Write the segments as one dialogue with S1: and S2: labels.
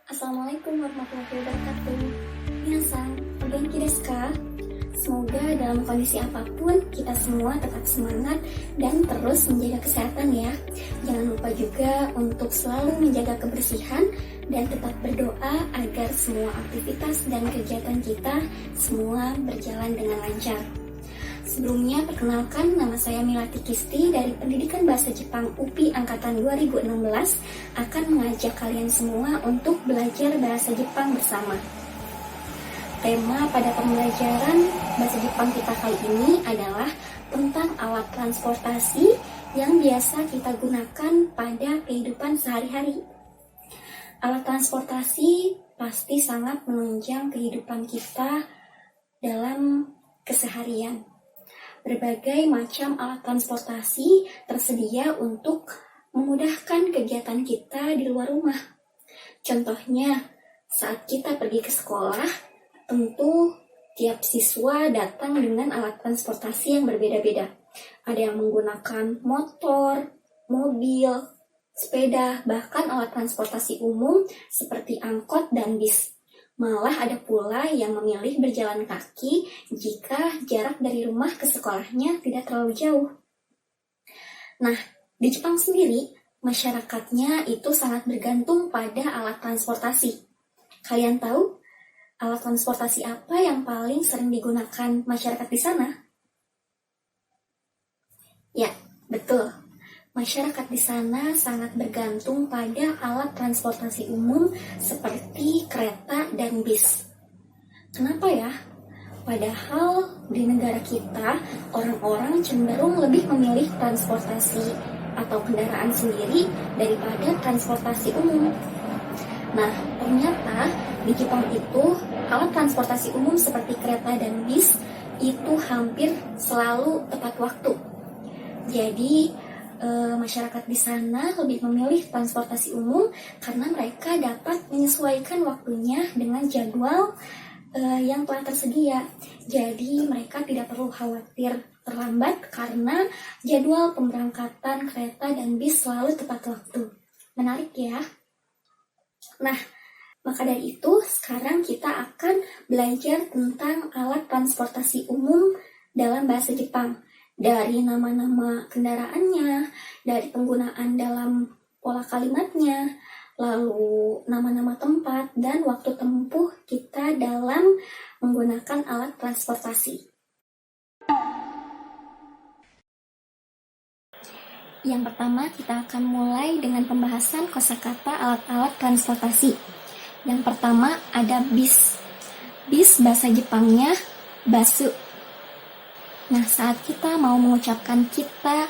S1: Assalamualaikum warahmatullahi wabarakatuh. Minasan, o genki desu ka? Semoga dalam kondisi apapun kita semua tetap semangat dan terus menjaga kesehatan ya. Jangan lupa juga untuk selalu menjaga kebersihan dan tetap berdoa agar semua aktivitas dan kegiatan kita semua berjalan dengan lancar. Sebelumnya, perkenalkan, nama saya Milati Kisti dari Pendidikan Bahasa Jepang UPI Angkatan 2016 akan mengajak kalian semua untuk belajar bahasa Jepang bersama. Tema pada pembelajaran bahasa Jepang kita kali ini adalah tentang alat transportasi yang biasa kita gunakan pada kehidupan sehari-hari. Alat transportasi pasti sangat menunjang kehidupan kita dalam keseharian. Berbagai macam alat transportasi tersedia untuk memudahkan kegiatan kita di luar rumah. Contohnya, saat kita pergi ke sekolah, tentu tiap siswa datang dengan alat transportasi yang berbeda-beda. Ada yang menggunakan motor, mobil, sepeda, bahkan alat transportasi umum seperti angkot dan bis. Malah ada pula yang memilih berjalan kaki jika jarak dari rumah ke sekolahnya tidak terlalu jauh. Nah, di Jepang sendiri, masyarakatnya itu sangat bergantung pada alat transportasi. Kalian tahu alat transportasi apa yang paling sering digunakan masyarakat di sana? Ya, betul. Masyarakat di sana sangat bergantung pada alat transportasi umum seperti kereta dan bis. Kenapa ya? Padahal di negara kita, orang-orang cenderung lebih memilih transportasi atau kendaraan sendiri daripada transportasi umum. Nah, ternyata di Jepang itu, alat transportasi umum seperti kereta dan bis itu hampir selalu tepat waktu. Jadi, masyarakat di sana lebih memilih transportasi umum karena mereka dapat menyesuaikan waktunya dengan jadwal yang telah tersedia. Jadi mereka tidak perlu khawatir terlambat karena jadwal pemberangkatan kereta dan bis selalu tepat waktu. Menarik ya? Nah, maka dari itu sekarang kita akan belajar tentang alat transportasi umum dalam bahasa Jepang. Dari nama-nama kendaraannya, dari penggunaan dalam pola kalimatnya, lalu nama-nama tempat, dan waktu tempuh kita dalam menggunakan alat transportasi. Yang pertama, kita akan mulai dengan pembahasan kosakata alat-alat transportasi. Yang pertama ada bis. Bis bahasa Jepangnya basu. Nah, saat kita mau mengucapkan kita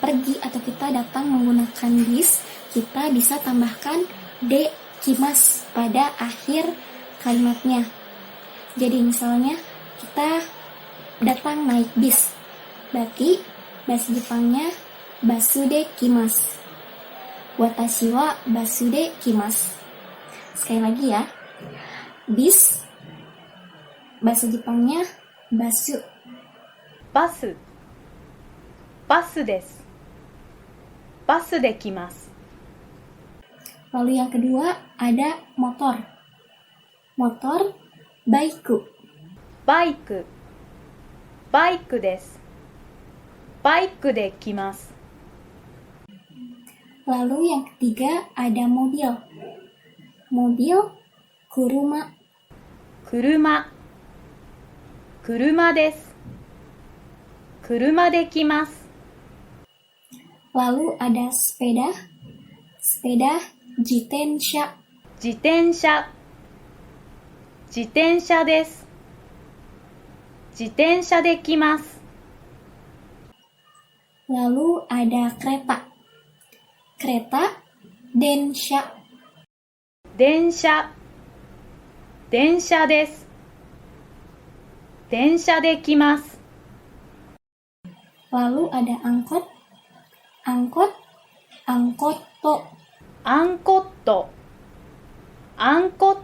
S1: pergi atau kita datang menggunakan bis, kita bisa tambahkan de kimas pada akhir kalimatnya. Jadi misalnya kita datang naik bis, berarti bahasa Jepangnya basu de kimas. Watashi wa basu de kimas. Sekali lagi ya, bis bahasa Jepangnya basu.
S2: バスです。バスで来ます。
S1: Lalu yang kedua ada motor. Motor, baiku.
S2: バイクです。バイクで来ます。
S1: Lalu yang ketiga ada mobil. Mobil, kuruma.
S2: 車です。車で来ます。
S1: Lalu ada sepeda. Sepeda, jitensha.
S2: 自転車です。自転車で来ます。
S1: Lalu ada kereta. Kereta, densha.
S2: 電車です。電車で来ます。
S1: Lalu ada angkot. Angkot, angkotto.
S2: アンコッ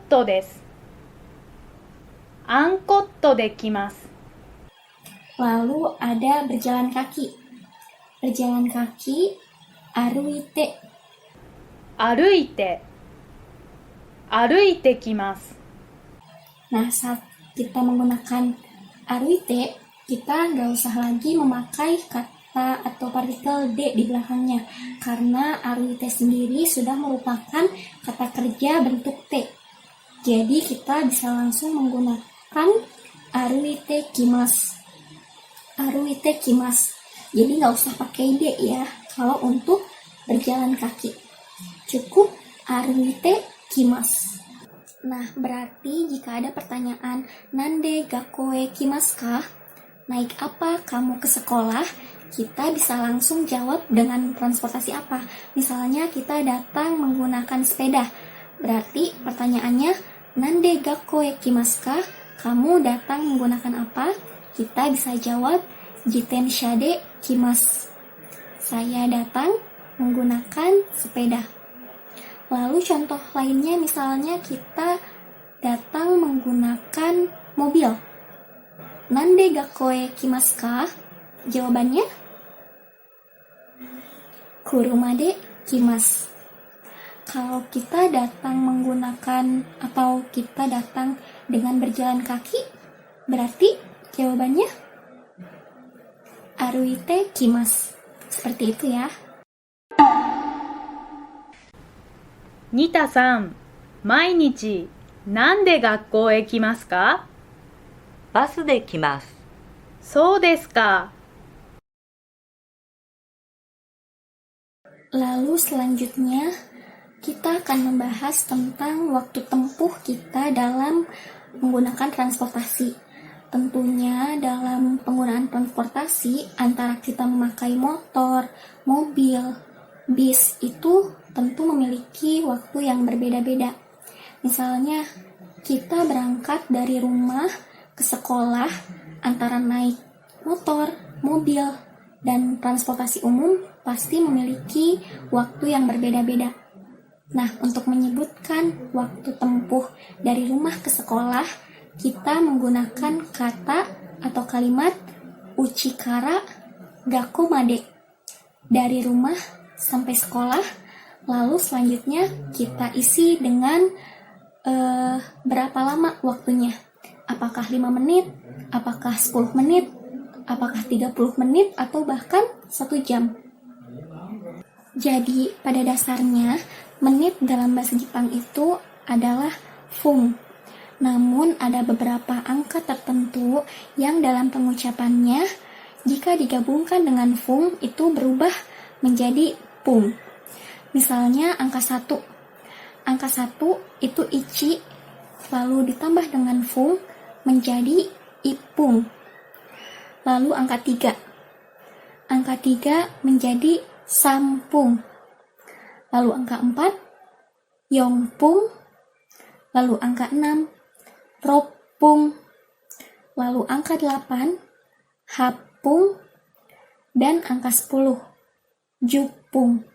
S2: トです。アンコットで来ます。
S1: Lalu ada berjalan kaki. Berjalan kaki, aruite.
S2: 歩いて歩いてきます。
S1: Nah, saat kita menggunakan aruite, kita nggak usah lagi memakai kata atau partikel de di belakangnya, karena aruite sendiri sudah merupakan kata kerja bentuk te. Jadi kita bisa langsung menggunakan aruite kimasu. Aruite kimasu. Jadi nggak usah pakai de ya, kalau untuk berjalan kaki. Cukup aruite kimasu. Nah, berarti jika ada pertanyaan nande gakoe kimasu ka? Naik apa kamu ke sekolah? Kita bisa langsung jawab dengan transportasi apa. Misalnya kita datang menggunakan sepeda. Berarti pertanyaannya nande gakoe kimasu ka? Kamu datang menggunakan apa? Kita bisa jawab jitensha de kimasu. Saya datang menggunakan sepeda. Lalu contoh lainnya misalnya kita datang menggunakan mobil. Nande gakoe kimasu ka? Jawabannya kuruma de kimasu. Kalau kita datang menggunakan atau kita datang dengan berjalan kaki, berarti jawabannya aruite kimasu. Seperti itu ya.
S2: ニタさん、毎日なんで学校へ来ますか？
S3: バスで来ます。
S2: そうですか。
S1: Lalu selanjutnya kita akan membahas tentang waktu tempuh kita dalam menggunakan transportasi. Tentunya dalam penggunaan transportasi antara kita memakai motor, mobil, bis itu tentu memiliki waktu yang berbeda-beda. Misalnya kita berangkat dari rumah ke sekolah antara naik motor, mobil, dan transportasi umum pasti memiliki waktu yang berbeda-beda. Nah, untuk menyebutkan waktu tempuh dari rumah ke sekolah, kita menggunakan kata atau kalimat uchikara gakomade. Dari rumah sampai sekolah, lalu selanjutnya kita isi dengan berapa lama waktunya. Apakah 5 menit, apakah 10 menit, apakah 30 menit, atau bahkan 1 jam. Jadi pada dasarnya menit dalam bahasa Jepang itu adalah fung. Namun ada beberapa angka tertentu yang dalam pengucapannya jika digabungkan dengan fung itu berubah menjadi pung. Misalnya angka 1. Angka 1 itu ichi, lalu ditambah dengan fung menjadi ipung. Lalu angka 3. Angka 3 menjadi sampung. Lalu angka 4, yongpung. Lalu angka 6, ropung. Lalu angka 8, hapung. Dan angka 10, jupung.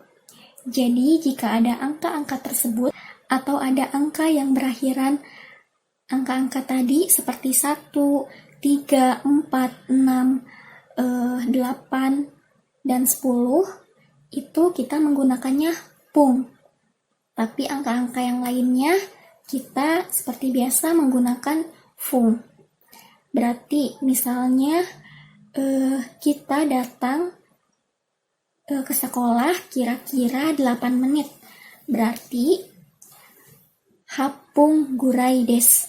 S1: Jadi jika ada angka-angka tersebut atau ada angka yang berakhiran angka-angka tadi seperti 1, 3, 4, 6, 8, dan 10, itu kita menggunakannya pung. Tapi angka-angka yang lainnya kita seperti biasa menggunakan fung. Berarti misalnya kita datang ke sekolah kira-kira 8 menit. Berarti hapung gurai des.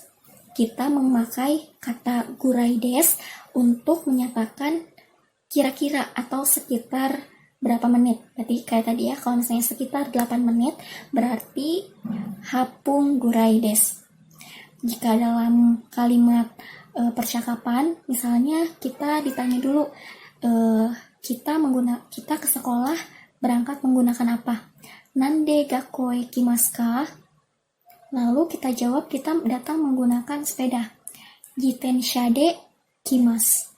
S1: Kita memakai kata gurai des untuk menyatakan kira-kira atau sekitar berapa menit. Berarti kayak tadi ya, kalau misalnya sekitar 8 menit, berarti hapung gurai des. Jika dalam kalimat percakapan, misalnya kita ditanya dulu, kita ke sekolah berangkat menggunakan apa? Nande gakoe kimasu ka? Lalu kita jawab kita datang menggunakan sepeda. Jitensha de kimasu.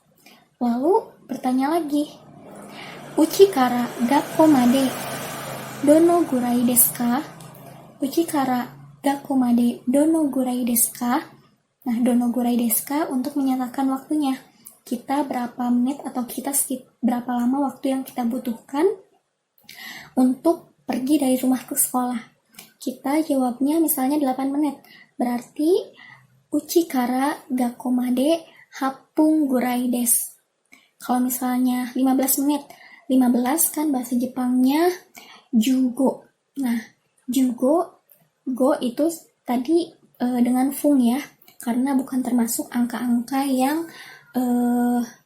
S1: Lalu bertanya lagi, uchi kara gakko made dono gurai desu ka? Uchi kara gakko made dono gurai desu ka? Nah, dono gurai desu ka untuk menyatakan waktunya. Kita berapa menit atau berapa lama waktu yang kita butuhkan untuk pergi dari rumah ke sekolah. kita jawabnya misalnya 8 menit. Berarti uchi kara gakko made 8 gurai desu. Kalau misalnya 15 menit, 15 kan bahasa Jepangnya jugo. Nah, jugo, go itu tadi dengan fung ya, karena bukan termasuk angka-angka yang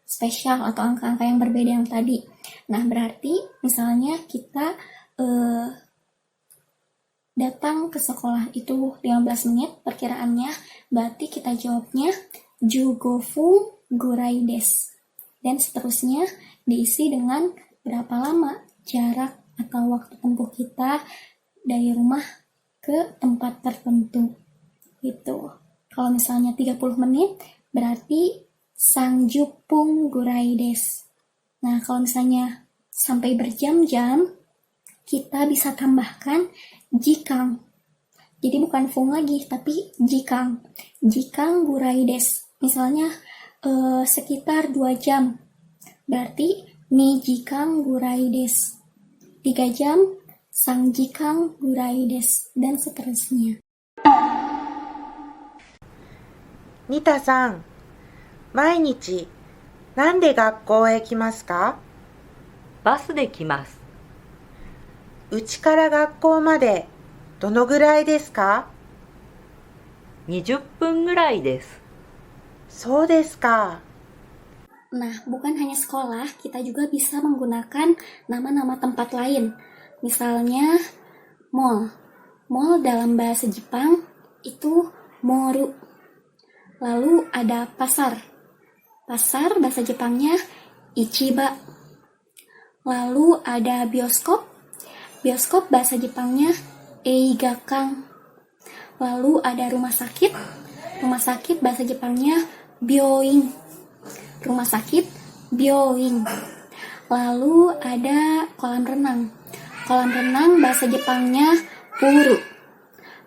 S1: spesial atau angka-angka yang berbeda yang tadi. Nah, berarti misalnya kita datang ke sekolah itu 15 menit perkiraannya, berarti kita jawabnya jugo fung gurai desu. Dan seterusnya diisi dengan berapa lama jarak atau waktu tempuh kita dari rumah ke tempat tertentu. Gitu. Kalau misalnya 30 menit berarti sangjupung gurai desu. Nah, kalau misalnya sampai berjam-jam, kita bisa tambahkan jikang. Jadi bukan fung lagi, tapi jikang. Jikang gurai desu. Misalnya sekitar 2 jam. Berarti ni jikang gurai desu. 3 jam, sang jikang gurai desu. Dan seterusnya.
S4: ニタさん、毎日なんで学校へ来ますか？
S3: バスで来ます。
S4: うちから学校までどのぐらいですか
S3: 20分ぐらいです。
S4: そうですか。
S1: Nah, bukan hanya sekolah, kita juga bisa menggunakan nama-nama tempat lain. Misalnya, mall. Mall dalam bahasa Jepang itu moru. Lalu ada pasar. Pasar bahasa Jepangnya ichiba. Lalu ada bioskop. Bioskop bahasa Jepangnya eigakan. Lalu ada rumah sakit. Rumah sakit bahasa Jepangnya byoin. Rumah sakit byoin. Lalu ada kolam renang. Kolam renang bahasa Jepangnya puru.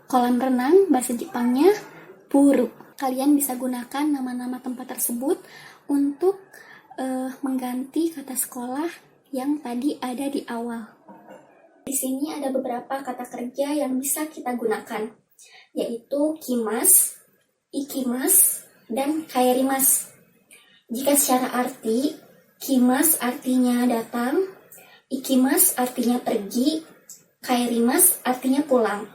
S1: Kolam renang bahasa Jepangnya puru. Kalian bisa gunakan nama-nama tempat tersebut untuk mengganti kata sekolah yang tadi ada di awal. Di sini ada beberapa kata kerja yang bisa kita gunakan, yaitu kimas, ikimas, dan kaerimas. Jika secara arti, kimas artinya datang, ikimas artinya pergi, kaerimas artinya pulang.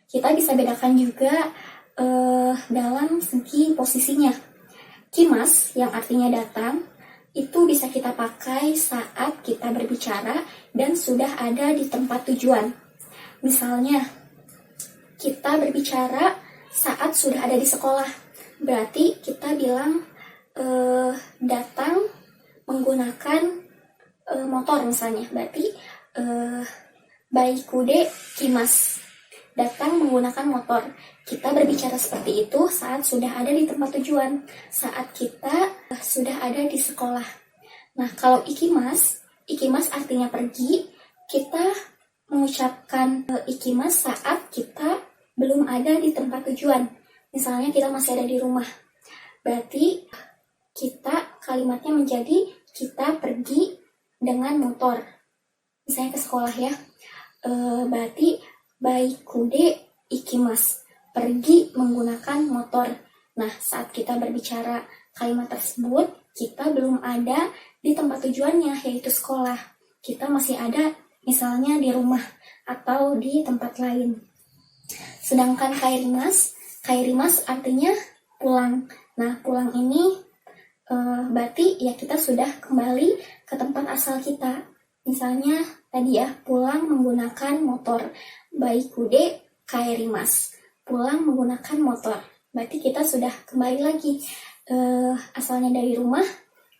S1: Kita bisa bedakan juga dalam segi posisinya. Kimas yang artinya datang, itu bisa kita pakai saat kita berbicara dan sudah ada di tempat tujuan. Misalnya, kita berbicara saat sudah ada di sekolah. Berarti kita bilang datang menggunakan motor misalnya. Berarti baikude kimas. Datang menggunakan motor. Kita berbicara seperti itu saat sudah ada di tempat tujuan. Saat kita sudah ada di sekolah. Nah, kalau ikimas artinya pergi. Kita mengucapkan ikimas saat kita belum ada di tempat tujuan. Misalnya kita masih ada di rumah. Berarti kita kalimatnya menjadi kita pergi dengan motor. Misalnya ke sekolah ya. Berarti baikude ikimas. Pergi menggunakan motor. Nah, saat kita berbicara kalimat tersebut, kita belum ada di tempat tujuannya, yaitu sekolah. Kita masih ada misalnya di rumah atau di tempat lain. Sedangkan kairimas artinya pulang. Nah, pulang ini berarti ya kita sudah kembali ke tempat asal kita. Misalnya tadi ya, pulang menggunakan motor. Baikude kairimas. Pulang menggunakan motor. Berarti kita sudah kembali lagi. Asalnya dari rumah,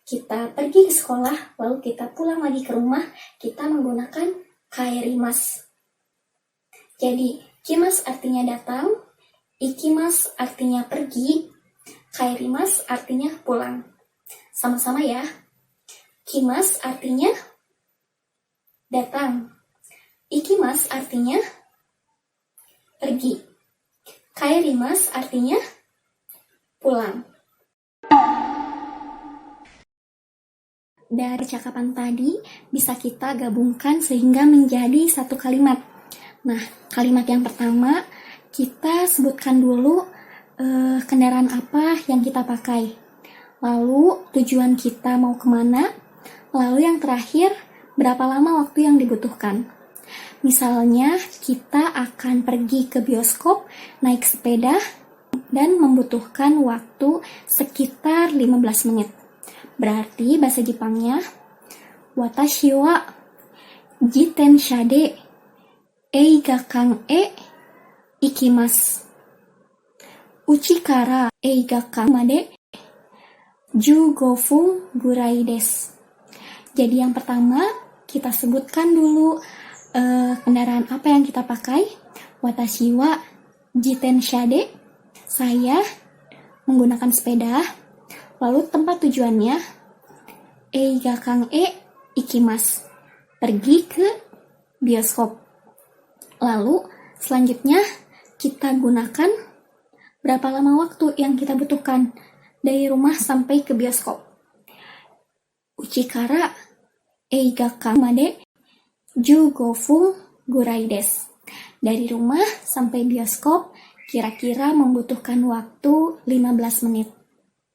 S1: kita pergi ke sekolah, lalu kita pulang lagi ke rumah, kita menggunakan kairimas. Jadi, kimas artinya datang, ikimas artinya pergi, kairimas artinya pulang. Sama-sama ya. Kimas artinya datang. Ikimas artinya pergi. Kaerimas artinya pulang. Dari cakapan tadi bisa kita gabungkan sehingga menjadi satu kalimat. Nah, kalimat yang pertama, kita sebutkan dulu kendaraan apa yang kita pakai. Lalu tujuan kita mau kemana. Lalu yang terakhir, berapa lama waktu yang dibutuhkan. Misalnya, kita akan pergi ke bioskop naik sepeda dan membutuhkan waktu sekitar 15 menit. Berarti bahasa Jepangnya, watashi wa jitensha de eigakan e ikimasu. Uchi kara eigakan made 15 分 gurai desu. Jadi yang pertama, kita sebutkan dulu kendaraan apa yang kita pakai. Watashi wa jitensha de, saya menggunakan sepeda. Lalu tempat tujuannya, eigakan e ikimasu, pergi ke bioskop. Lalu selanjutnya kita gunakan berapa lama waktu yang kita butuhkan dari rumah sampai ke bioskop. Uchi kara eigakan made 15 分 gurai desu. Dari rumah sampai bioskop kira-kira membutuhkan waktu 15 menit.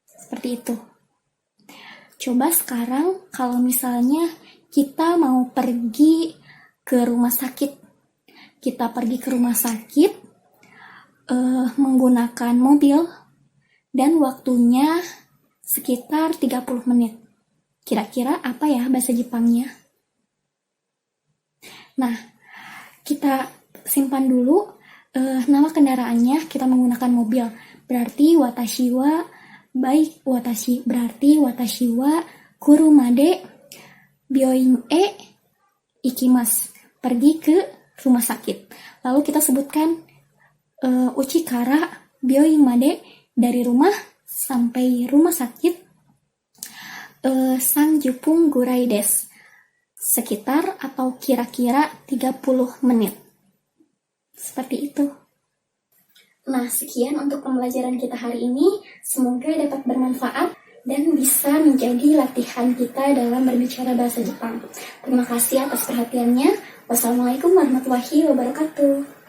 S1: Seperti itu. Coba sekarang kalau misalnya kita mau pergi ke rumah sakit. Kita pergi ke rumah sakit menggunakan mobil dan waktunya sekitar 30 menit. Kira-kira apa ya bahasa Jepangnya? Nah, kita simpan dulu nama kendaraannya, kita menggunakan mobil. Berarti watashi wa watashi wa kuruma de byoin e ikimasu. Pergi ke rumah sakit. Lalu kita sebutkan uchi kara byoin made, dari rumah sampai rumah sakit 30 分 gurai desu. Sekitar atau kira-kira 30 menit. Seperti itu. Nah, sekian untuk pembelajaran kita hari ini. Semoga dapat bermanfaat dan bisa menjadi latihan kita dalam berbicara bahasa Jepang. Terima kasih atas perhatiannya. Wassalamualaikum warahmatullahi wabarakatuh.